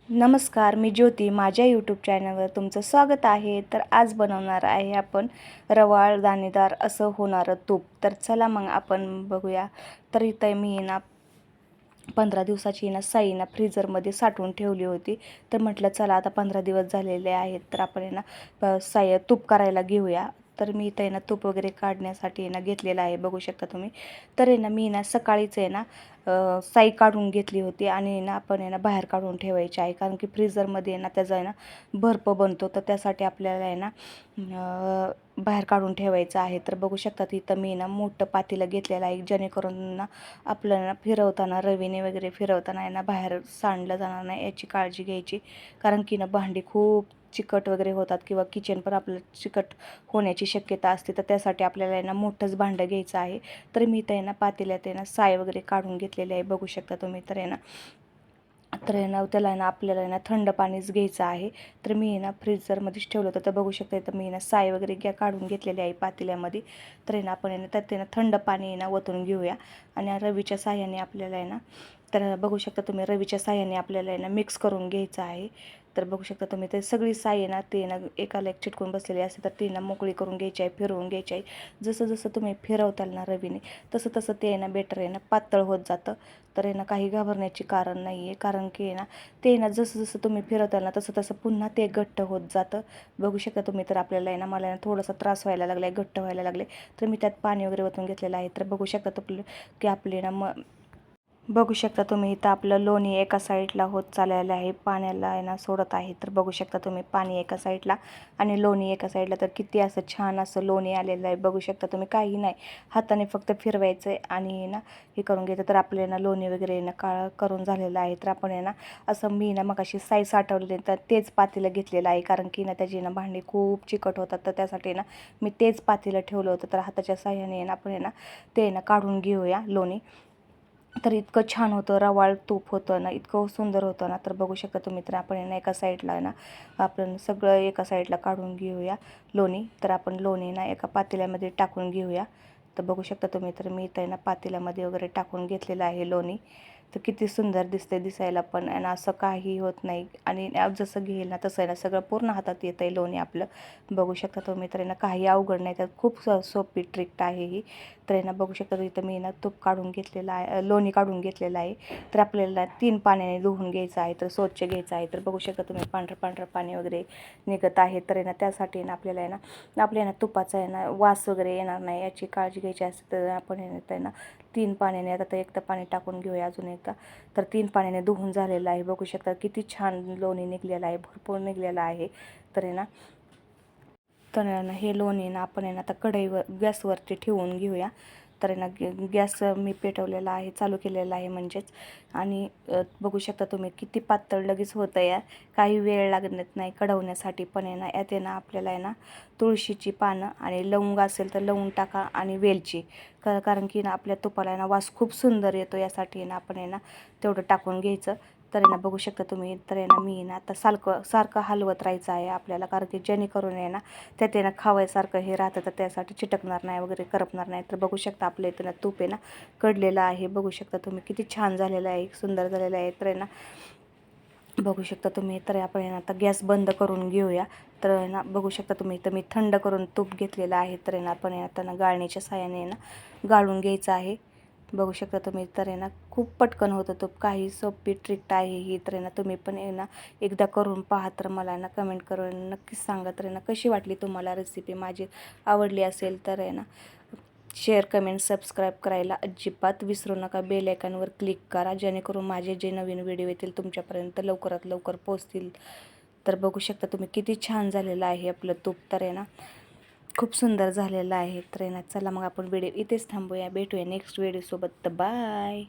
नमस्कार, मी ज्योती. माझ्या यूट्यूब चॅनलवर तुमचं स्वागत आहे. तर आज बनवणार आहे आपण रवाळ दाणेदार असं होणारं तूप. तर चला मग आपण बघूया. तर इथं मी ना 15 दिवसाची ना साई ना फ्रीझरमध्ये साठवून ठेवली होती. तर म्हटलं चला आता 15 दिवस झालेले आहेत, तर आपण ना साई तूप करायला घेऊया. तर मी इथं ना तूप वगैरे काढण्यासाठी ना घेतलेलं आहे, बघू शकता तुम्ही. तर ना मी ना सकाळीच ना साई काढून घेतली होती आणि ना आपण ना बाहेर काढून ठेवायची आहे, कारण की फ्रीझरमध्ये ना त्याचा ना बर्फ बनतो. तर त्यासाठी आपल्याला ना बाहेर काढून ठेवायचं आहे. तर बघू शकता इथं मी ना मोठं पातेलं घेतलेलं आहे, जेणेकरून ना आपल्याला फिरवताना रवीने वगैरे फिरवताना आहे ना बाहेर सांडलं जाणार नाही याची काळजी घ्यायची. कारण की ना भांडी खूप चिकट वगैरे होतात किंवा किचन पण आपलं चिकट होण्याची शक्यता असते. तर त्यासाठी आपल्याला आहे ना मोठंच भांडं घ्यायचं आहे. तर मी इथं आहे ना पातेल्यात आहे ना साय वगैरे काढून घेतलेले आहे, बघू शकता तुम्ही. तर आहे ना त्याला आहे ना आपल्याला आहे ना थंड पाणीच घ्यायचं आहे. तर मी आहे ना फ्रीझरमध्येच ठेवलं होतं. तर बघू शकता तर मी ना साय वगैरे काढून घेतलेली आहे पातेल्यामध्ये. तर आहे ना आपण आहे ना त्यात आहे ना थंड पाणी आहे ना ओतून घेऊया आणि रवीच्या साह्याने आपल्याला आहे ना, तर बघू शकता तुम्ही रवीच्या साह्याने आपल्याला आहे ना मिक्स करून घ्यायचं आहे. तर बघू शकता तुम्ही ते सगळी साय आहे ना ते ना एकाला एक चिटकून बसलेली असते, तर ती ना मोकळी करून घ्यायची आहे, फिरवून घ्यायची आहे. जसं जसं तुम्ही फिरवताल ना रवीने तसं तसं ते आहे ना बेटर आहे ना पातळ होत जातं. तर आहे ना काही घाबरण्याची कारण नाही आहे, कारण की आहे ना ते ना जसं जसं तुम्ही फिरवताल ना तसं तसं पुन्हा ते घट्ट होत जातं. बघू शकता तुम्ही. तर आपल्याला आहे ना मला ना थोडासा त्रास व्हायला लागला आहे, घट्ट व्हायला लागले. तर मी त्यात पाणी वगैरे ओतून घेतलेलं आहे. तर बघू शकता तुम्ही की आपले ना बघू शकता तुम्ही इथं आपलं लोणी एका साईडला होत चाललेलं आहे, पाण्याला आहे ना सोडत आहे. तर बघू शकता तुम्ही पाणी एका साईडला आणि लोणी एका साईडला. तर किती असं छान असं लोणी आलेलं आहे, बघू शकता तुम्ही. काही नाही, हाताने फक्त फिरवायचं आहे आणि ना हे करून घ्यायचं. तर आपल्याला ना लोणी वगैरे ना काळं करून झालेलं आहे. तर आपण आहे ना असं मी ना मग अशी साई साठवलेली, तर तेच पातेलं घेतलेलं आहे, कारण की ना त्याची ना भांडी खूप चिकट होतात. तर त्यासाठी ना मी तेच पातेलं ठेवलं होतं. तर हाताच्या साह्याने ना आपण आहे ना ते ना काढून घेऊया लोणी. तर इतकं छान होतं, रवाळ तूप होतं ना, इतकं सुंदर होतं ना. तर बघू शकता तुम्ही. तर आपण ना एका साईडला ना आपण सगळं एका साईडला काढून घेऊया लोणी. तर आपण लोणी ना एका पातेल्यामध्ये टाकून घेऊया. तर बघू शकता तुम्ही. तर मी इथं ना पातेल्यामध्ये वगैरे टाकून घेतलेलं आहे लोणी. तर किती सुंदर दिसते दिसायला पण, आणि असं काही होत नाही. आणि जसं घेईल ना तसं आहे ना सगळं पूर्ण हातात येतं आहे लोणी आपलं, बघू शकता तुम्ही. तर ना काही अवघड नाही, त्यात खूप सोपी ट्रिक आहे ही. तर ना बघू शकता इथं मी ना तूप काढून घेतलेलं आहे, लोणी काढून घेतलेलं आहे. तर आपल्याला 3 पाण्याने धुवून घ्यायचं आहे, तर स्वच्छ घ्यायचं आहे. तर बघू शकता तुम्ही पांढरं पांढरं पाणी वगैरे निघत आहे. तर ना त्यासाठी ना आपल्याला आहे ना आपल्या तुपाचा आहे ना वास वगैरे येणार नाही याची काळजी घ्यायची असते. तर आपण आहे ना 3 पाण्याने, आता तर एकदा पाणी टाकून घेऊया अजून एकदा. तर 3 पाण्याने धुवून झालेलं आहे, बघू शकता किती छान लोणी निघलेलं आहे, भरपूर निघलेलं आहे. तर आहे ना हे लोणी ना आपण आहे ना आता कढईवर गॅसवरती ठेवून घेऊया. तर ना गॅस मी पेटवलेला आहे, चालू केलेला आहे म्हणजेच. आणि बघू शकता तुम्ही किती पातळ लगेच होतं या, काही वेळ लागत नाही कढवण्यासाठी. पण आहे ना यात आहे ना आपल्याला आहे ना तुळशीची पानं आणि लवंग असेल तर लवंग टाका आणि वेलची, कारण की ना आपल्या तुपाला आहे ना वास खूप सुंदर येतो. यासाठी ना आपण आहे ना तेवढं टाकून घ्यायचं. तर आहे ना बघू शकता तुम्ही. तर आहे ना मी ना आता सारखं हलवत राहायचं आहे आपल्याला, कारण की जेणेकरून आहे ना त्यात आहे ना खावायसारखं हे राहतं, तर त्यासाठी चिटकणार नाही वगैरे करपणार नाही. तर बघू शकता आपल्या इथं ना तूप आहे ना कडलेलं आहे, बघू शकता तुम्ही किती छान झालेलं आहे, सुंदर झालेलं आहे. तर आहे ना बघू शकता तुम्ही. तर आपण आहे ना आता गॅस बंद करून घेऊया. तर आहे ना बघू शकता तुम्ही. तर मी थंड करून तूप घेतलेलं आहे. तर आहे ना आपण आता ना गाळणीच्या साहाय्याने ना गाळून घ्यायचं आहे, बघू शकता तुम्ही. तर आहे ना खूप पटकन होतं तूप, काही सोपी ट्रिक आहे ही. तर आहे ना तुम्ही पण आहे ना एकदा करून पहा. तर मला ना कमेंट करून नक्कीच सांगा. तर आहे ना कशी वाटली तुम्हाला रेसिपी, माझी आवडली असेल तर आहे ना शेअर, कमेंट, सबस्क्राईब करायला अजिबात विसरू नका. बेल आयकॉनवर क्लिक करा, जेणेकरून माझे जे नवीन व्हिडिओ येतील तुमच्यापर्यंत लवकरात लवकर पोहोचतील. तर बघू शकता तुम्ही किती छान झालेलं आहे आपलं तूप. तर आहे ना खूप सुंदर झालेलं आहे. तर आहे ना चला मग आपण व्हिडिओ इथेच थांबूया, भेटूया नेक्स्ट व्हिडिओसोबत. तर बाय.